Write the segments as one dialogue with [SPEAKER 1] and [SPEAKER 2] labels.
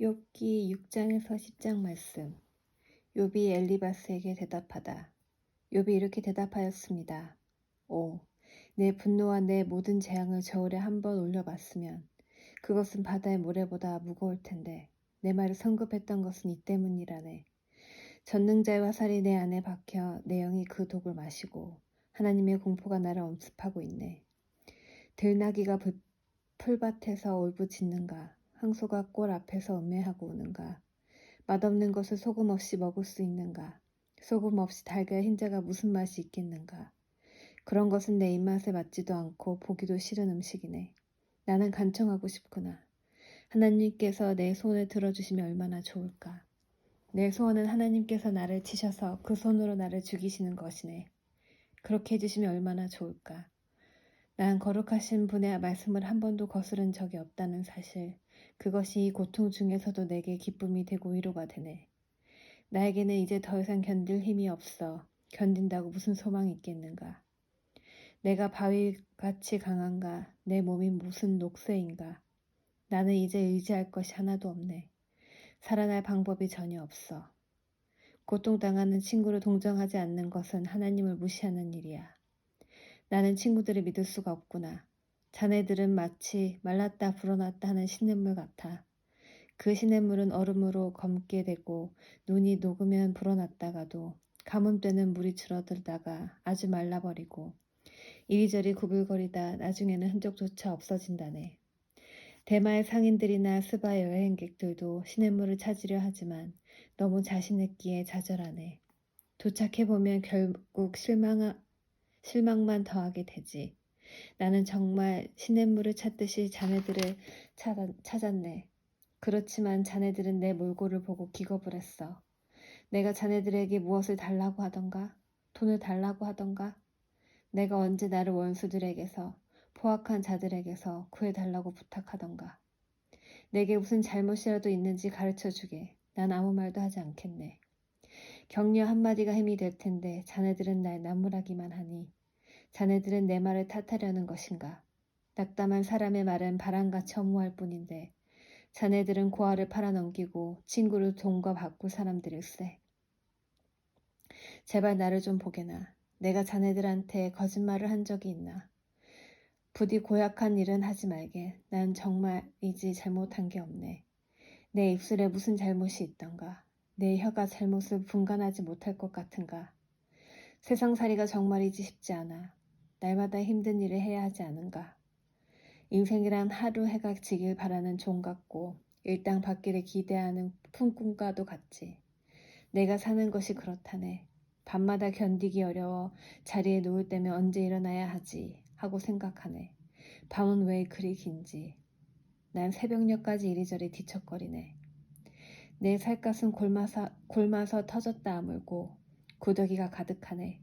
[SPEAKER 1] 욥기 6장에서 10장 말씀. 욥이 엘리바스에게 대답하다. 욥이 이렇게 대답하였습니다. 오, 내 분노와 내 모든 재앙을 저울에 한번 올려봤으면 그것은 바다의 모래보다 무거울 텐데 내 말을 성급했던 것은 이 때문이라네. 전능자의 화살이 내 안에 박혀 내 영이 그 독을 마시고 하나님의 공포가 나를 엄습하고 있네. 들나귀가 풀밭에서 울부짖는가, 황소가 꼴 앞에서 음매하고 우는가, 맛없는 것을 소금 없이 먹을 수 있는가, 소금 없이 달걀 흰자가 무슨 맛이 있겠는가. 그런 것은 내 입맛에 맞지도 않고 보기도 싫은 음식이네. 나는 간청하고 싶구나. 하나님께서 내 소원을 들어주시면 얼마나 좋을까. 내 소원은 하나님께서 나를 치셔서 그 손으로 나를 죽이시는 것이네. 그렇게 해주시면 얼마나 좋을까. 난 거룩하신 분의 말씀을 한 번도 거스른 적이 없다는 사실, 그것이 이 고통 중에서도 내게 기쁨이 되고 위로가 되네. 나에게는 이제 더 이상 견딜 힘이 없어. 견딘다고 무슨 소망이 있겠는가. 내가 바위같이 강한가. 내 몸이 무슨 녹쇠인가. 나는 이제 의지할 것이 하나도 없네. 살아날 방법이 전혀 없어. 고통당하는 친구를 동정하지 않는 것은 하나님을 무시하는 일이야. 나는 친구들을 믿을 수가 없구나. 자네들은 마치 말랐다 불어났다 하는 시냇물 같아. 그 시냇물은 얼음으로 검게 되고 눈이 녹으면 불어났다가도 가뭄 때는 물이 줄어들다가 아주 말라버리고 이리저리 구불거리다 나중에는 흔적조차 없어진다네. 대마의 상인들이나 스바 여행객들도 시냇물을 찾으려 하지만 너무 자신있기에 좌절하네. 도착해보면 결국 실망만 더하게 되지. 나는 정말 시냇물을 찾듯이 자네들을 찾았네. 그렇지만 자네들은 내 몰골을 보고 기겁을 했어. 내가 자네들에게 무엇을 달라고 하던가? 돈을 달라고 하던가? 내가 언제 나를 원수들에게서, 포악한 자들에게서 구해달라고 부탁하던가? 내게 무슨 잘못이라도 있는지 가르쳐주게. 난 아무 말도 하지 않겠네. 격려 한마디가 힘이 될 텐데 자네들은 날 나무라기만 하니 자네들은 내 말을 탓하려는 것인가. 낙담한 사람의 말은 바람같이 허무할 뿐인데 자네들은 고아를 팔아넘기고 친구를 돈과 바꿀 사람들일세. 제발 나를 좀 보게나. 내가 자네들한테 거짓말을 한 적이 있나. 부디 고약한 일은 하지 말게. 난 정말이지 잘못한 게 없네. 내 입술에 무슨 잘못이 있던가. 내 혀가 잘못을 분간하지 못할 것 같은가. 세상살이가 정말이지 쉽지 않아. 날마다 힘든 일을 해야 하지 않은가. 인생이란 하루 해가 지길 바라는 종 같고 일당 받기를 기대하는 품꿈과도 같지. 내가 사는 것이 그렇다네. 밤마다 견디기 어려워 자리에 누울 때면 언제 일어나야 하지 하고 생각하네. 밤은 왜 그리 긴지. 난 새벽녘까지 이리저리 뒤척거리네. 내 살갗은 골마서 터졌다 아물고 구더기가 가득하네.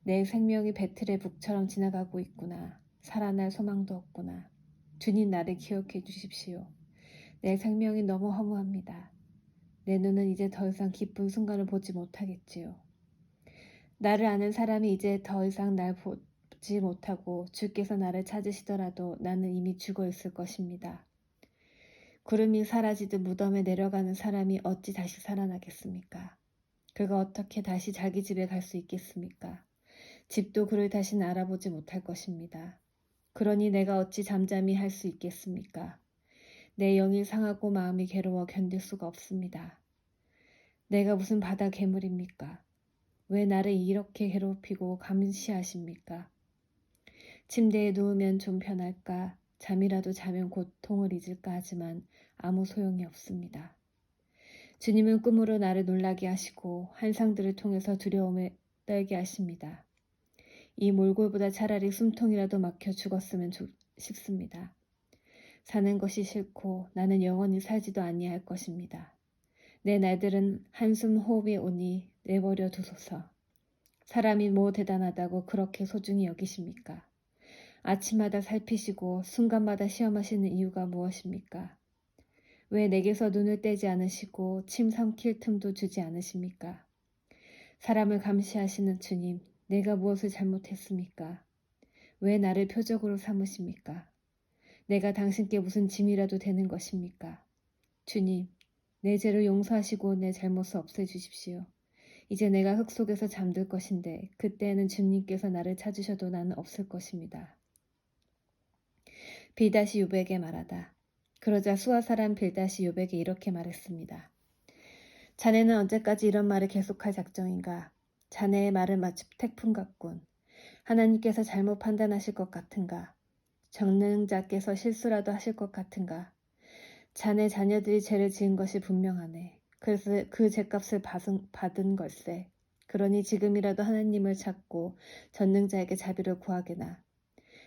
[SPEAKER 1] 내 생명이 배틀의 북처럼 지나가고 있구나. 살아날 소망도 없구나. 주님 나를 기억해 주십시오. 내 생명이 너무 허무합니다. 내 눈은 이제 더 이상 기쁜 순간을 보지 못하겠지요. 나를 아는 사람이 이제 더 이상 날 보지 못하고 주께서 나를 찾으시더라도 나는 이미 죽어 있을 것입니다. 구름이 사라지듯 무덤에 내려가는 사람이 어찌 다시 살아나겠습니까? 그가 어떻게 다시 자기 집에 갈 수 있겠습니까? 집도 그를 다시는 알아보지 못할 것입니다. 그러니 내가 어찌 잠잠히 할 수 있겠습니까? 내 영이 상하고 마음이 괴로워 견딜 수가 없습니다. 내가 무슨 바다 괴물입니까? 왜 나를 이렇게 괴롭히고 감시하십니까? 침대에 누우면 좀 편할까? 잠이라도 자면 고통을 잊을까 하지만 아무 소용이 없습니다. 주님은 꿈으로 나를 놀라게 하시고 환상들을 통해서 두려움에 떨게 하십니다. 이 몰골보다 차라리 숨통이라도 막혀 죽었으면 싶습니다. 사는 것이 싫고 나는 영원히 살지도 아니할 것입니다. 내 날들은 한숨 호흡이 오니 내버려 두소서. 사람이 뭐 대단하다고 그렇게 소중히 여기십니까? 아침마다 살피시고 순간마다 시험하시는 이유가 무엇입니까? 왜 내게서 눈을 떼지 않으시고 침 삼킬 틈도 주지 않으십니까? 사람을 감시하시는 주님, 내가 무엇을 잘못했습니까? 왜 나를 표적으로 삼으십니까? 내가 당신께 무슨 짐이라도 되는 것입니까? 주님, 내 죄를 용서하시고 내 잘못을 없애주십시오. 이제 내가 흙 속에서 잠들 것인데 그때에는 주님께서 나를 찾으셔도 나는 없을 것입니다. 빌닷이 욥에게 말하다. 그러자 수아 사람 빌닷이 욥에게 이렇게 말했습니다. 자네는 언제까지 이런 말을 계속할 작정인가? 자네의 말은 마치 태풍 같군. 하나님께서 잘못 판단하실 것 같은가? 정능자께서 실수라도 하실 것 같은가? 자네 자녀들이 죄를 지은 것이 분명하네. 그래서 그 죄값을 받은 걸세. 그러니 지금이라도 하나님을 찾고 전능자에게 자비를 구하게나.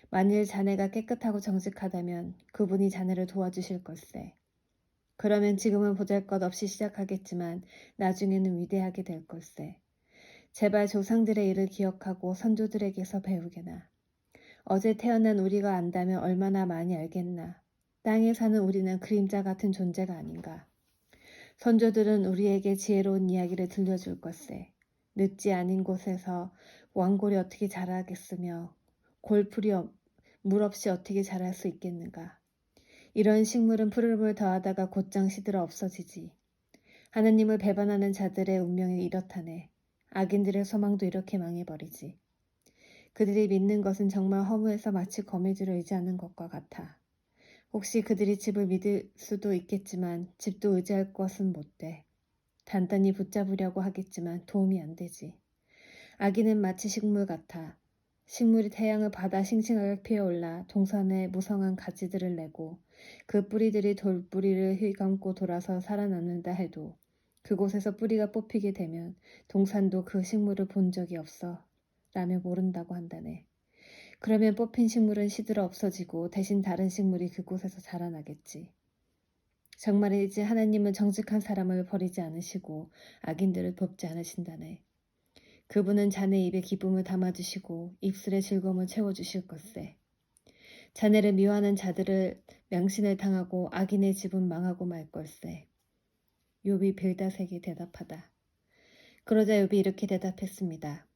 [SPEAKER 1] 만일 자네가 깨끗하고 정직하다면 그분이 자네를 도와주실 걸세. 그러면 지금은 보잘것없이 시작하겠지만 나중에는 위대하게 될 걸세. 제발 조상들의 일을 기억하고 선조들에게서 배우게나. 어제 태어난 우리가 안다면 얼마나 많이 알겠나. 땅에 사는 우리는 그림자 같은 존재가 아닌가. 선조들은 우리에게 지혜로운 이야기를 들려줄 걸세. 늦지 않은 곳에서 왕골이 어떻게 자라겠으며 골풀이 물 없이 어떻게 자랄 수 있겠는가. 이런 식물은 푸르름을 더하다가 곧장 시들어 없어지지. 하느님을 배반하는 자들의 운명이 이렇다네. 악인들의 소망도 이렇게 망해버리지. 그들이 믿는 것은 정말 허무해서 마치 거미줄을 의지하는 것과 같아. 혹시 그들이 집을 믿을 수도 있겠지만 집도 의지할 것은 못 돼. 단단히 붙잡으려고 하겠지만 도움이 안 되지. 아기는 마치 식물 같아. 식물이 태양을 받아 싱싱하게 피어올라 동산에 무성한 가지들을 내고 그 뿌리들이 돌뿌리를 휘감고 돌아서 살아남는다 해도 그곳에서 뿌리가 뽑히게 되면 동산도 그 식물을 본 적이 없어 라며 모른다고 한다네. 그러면 뽑힌 식물은 시들어 없어지고 대신 다른 식물이 그곳에서 자라나겠지. 정말이지 하나님은 정직한 사람을 버리지 않으시고 악인들을 돕지 않으신다네. 그분은 자네 입에 기쁨을 담아주시고 입술에 즐거움을 채워주실 것세. 자네를 미워하는 자들을 맹신을 당하고 악인의 집은 망하고 말 걸세. 욥이 빌닷에게 대답하다. 그러자 욥이 이렇게 대답했습니다.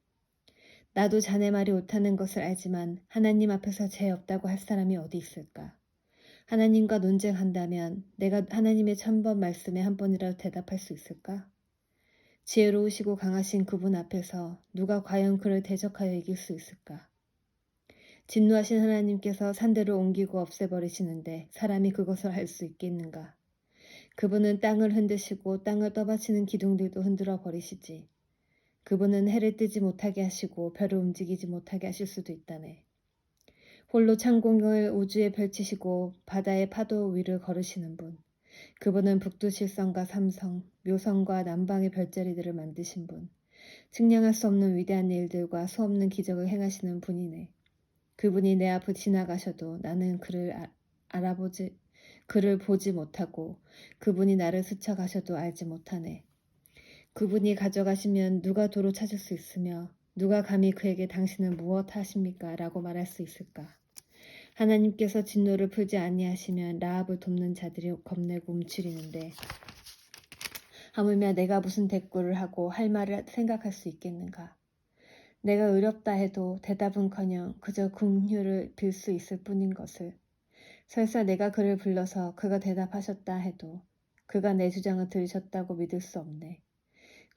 [SPEAKER 1] 나도 자네 말이 옳다는 것을 알지만 하나님 앞에서 죄 없다고 할 사람이 어디 있을까? 하나님과 논쟁한다면 내가 하나님의 1000번 말씀에 한 번이라도 대답할 수 있을까? 지혜로우시고 강하신 그분 앞에서 누가 과연 그를 대적하여 이길 수 있을까? 진노하신 하나님께서 산들을 옮기고 없애버리시는데 사람이 그것을 할 수 있겠는가? 그분은 땅을 흔드시고 땅을 떠받치는 기둥들도 흔들어 버리시지. 그분은 해를 뜨지 못하게 하시고 별을 움직이지 못하게 하실 수도 있다네. 홀로 창공을 우주에 펼치시고 바다의 파도 위를 걸으시는 분. 그분은 북두칠성과 삼성, 묘성과 남방의 별자리들을 만드신 분. 측량할 수 없는 위대한 일들과 수없는 기적을 행하시는 분이네. 그분이 내 앞을 지나가셔도 나는 그를 보지 못하고 그분이 나를 스쳐가셔도 알지 못하네. 그분이 가져가시면 누가 도로 찾을 수 있으며 누가 감히 그에게 당신은 무엇 하십니까? 라고 말할 수 있을까? 하나님께서 진노를 풀지 아니하시면 라합을 돕는 자들이 겁내고 움츠리는데 하물며 내가 무슨 대꾸를 하고 할 말을 생각할 수 있겠는가? 내가 의롭다 해도 대답은커녕 그저 긍휼을 빌 수 있을 뿐인 것을. 설사 내가 그를 불러서 그가 대답하셨다 해도 그가 내 주장을 들으셨다고 믿을 수 없네.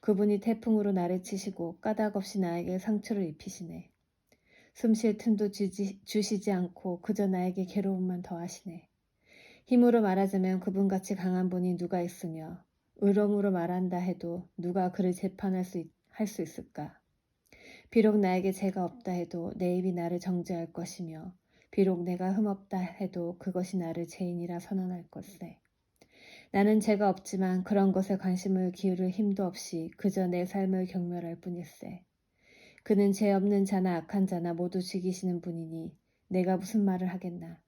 [SPEAKER 1] 그분이 태풍으로 나를 치시고 까닭없이 나에게 상처를 입히시네. 숨쉴 틈도 주시지 않고 그저 나에게 괴로움만 더하시네. 힘으로 말하자면 그분같이 강한 분이 누가 있으며 의로움으로 말한다 해도 누가 그를 할 수 있을까? 비록 나에게 죄가 없다 해도 내 입이 나를 정죄할 것이며 비록 내가 흠없다 해도 그것이 나를 죄인이라 선언할 것세. 나는 죄가 없지만 그런 것에 관심을 기울일 힘도 없이 그저 내 삶을 경멸할 뿐일세. 그는 죄 없는 자나 악한 자나 모두 죽이시는 분이니 내가 무슨 말을 하겠나.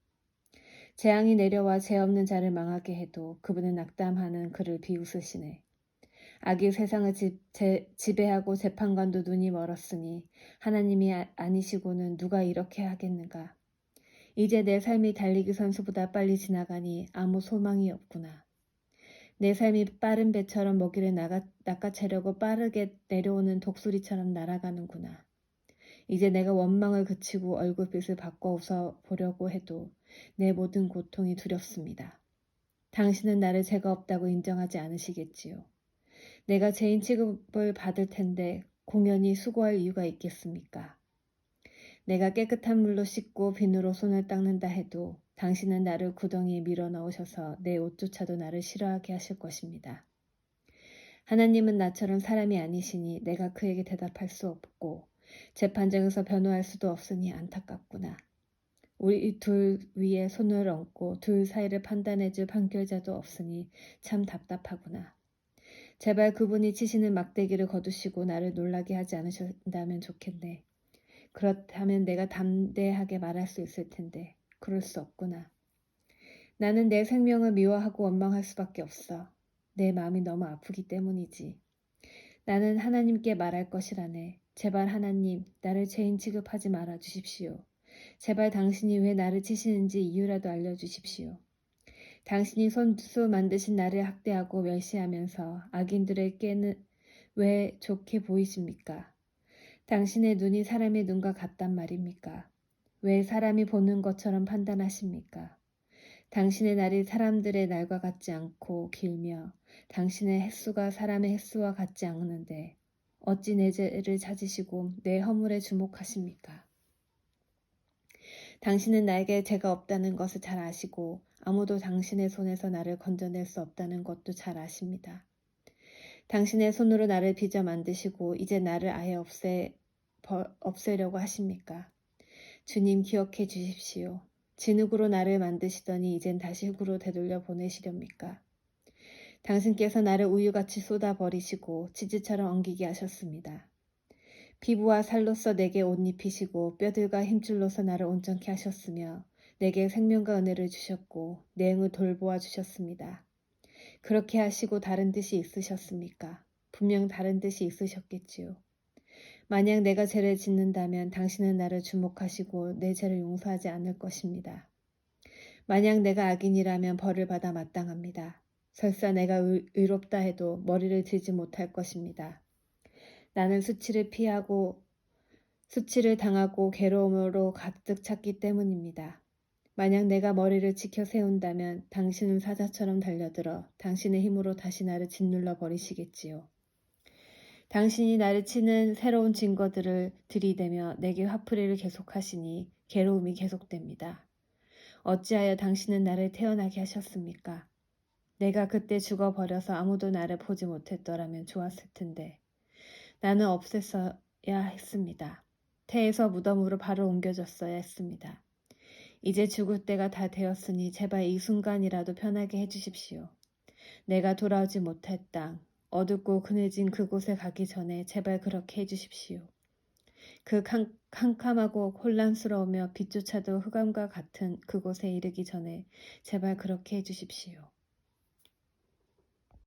[SPEAKER 1] 재앙이 내려와 죄 없는 자를 망하게 해도 그분은 악담하는 그를 비웃으시네. 악이 세상을 지배하고 재판관도 눈이 멀었으니 하나님이 아니시고는 누가 이렇게 하겠는가. 이제 내 삶이 달리기 선수보다 빨리 지나가니 아무 소망이 없구나. 내 삶이 빠른 배처럼 먹이를 낚아채려고 빠르게 내려오는 독수리처럼 날아가는구나. 이제 내가 원망을 그치고 얼굴빛을 바꿔 웃어보려고 해도 내 모든 고통이 두렵습니다. 당신은 나를 죄가 없다고 인정하지 않으시겠지요. 내가 죄인 취급을 받을 텐데 공연히 수고할 이유가 있겠습니까? 내가 깨끗한 물로 씻고 비누로 손을 닦는다 해도 당신은 나를 구덩이에 밀어 넣으셔서 내 옷조차도 나를 싫어하게 하실 것입니다. 하나님은 나처럼 사람이 아니시니 내가 그에게 대답할 수 없고 재판장에서 변호할 수도 없으니 안타깝구나. 우리 둘 위에 손을 얹고 둘 사이를 판단해줄 판결자도 없으니 참 답답하구나. 제발 그분이 치시는 막대기를 거두시고 나를 놀라게 하지 않으신다면 좋겠네. 그렇다면 내가 담대하게 말할 수 있을 텐데 그럴 수 없구나. 나는 내 생명을 미워하고 원망할 수밖에 없어. 내 마음이 너무 아프기 때문이지. 나는 하나님께 말할 것이라네. 제발 하나님, 나를 죄인 취급하지 말아 주십시오. 제발 당신이 왜 나를 치시는지 이유라도 알려주십시오. 당신이 손수 만드신 나를 학대하고 멸시하면서 악인들에게는 왜 좋게 보이십니까? 당신의 눈이 사람의 눈과 같단 말입니까? 왜 사람이 보는 것처럼 판단하십니까? 당신의 날이 사람들의 날과 같지 않고 길며 당신의 햇수가 사람의 햇수와 같지 않은데 어찌 내 죄를 찾으시고 내 허물에 주목하십니까? 당신은 나에게 죄가 없다는 것을 잘 아시고 아무도 당신의 손에서 나를 건져낼 수 없다는 것도 잘 아십니다. 당신의 손으로 나를 빚어 만드시고 이제 나를 아예 없애려고 하십니까? 주님 기억해 주십시오. 진흙으로 나를 만드시더니 이젠 다시 흙으로 되돌려 보내시렵니까? 당신께서 나를 우유같이 쏟아버리시고 치즈처럼 엉기게 하셨습니다. 피부와 살로서 내게 옷 입히시고 뼈들과 힘줄로서 나를 온전케 하셨으며 내게 생명과 은혜를 주셨고 내 영을 돌보아 주셨습니다. 그렇게 하시고 다른 뜻이 있으셨습니까? 분명 다른 뜻이 있으셨겠지요. 만약 내가 죄를 짓는다면 당신은 나를 주목하시고 내 죄를 용서하지 않을 것입니다. 만약 내가 악인이라면 벌을 받아 마땅합니다. 설사 내가 의롭다 해도 머리를 들지 못할 것입니다. 나는 수치를 당하고 괴로움으로 가득 찼기 때문입니다. 만약 내가 머리를 지켜 세운다면 당신은 사자처럼 달려들어 당신의 힘으로 다시 나를 짓눌러 버리시겠지요. 당신이 나를 치는 새로운 증거들을 들이대며 내게 화풀이를 계속하시니 괴로움이 계속됩니다. 어찌하여 당신은 나를 태어나게 하셨습니까? 내가 그때 죽어버려서 아무도 나를 보지 못했더라면 좋았을 텐데 나는 없앴어야 했습니다. 태에서 무덤으로 바로 옮겨졌어야 했습니다. 이제 죽을 때가 다 되었으니 제발 이 순간이라도 편하게 해주십시오. 내가 돌아오지 못할 땅, 어둡고 그늘진 그곳에 가기 전에 제발 그렇게 해주십시오. 그 캄캄하고 혼란스러우며 빛조차도 흑암과 같은 그곳에 이르기 전에 제발 그렇게 해주십시오.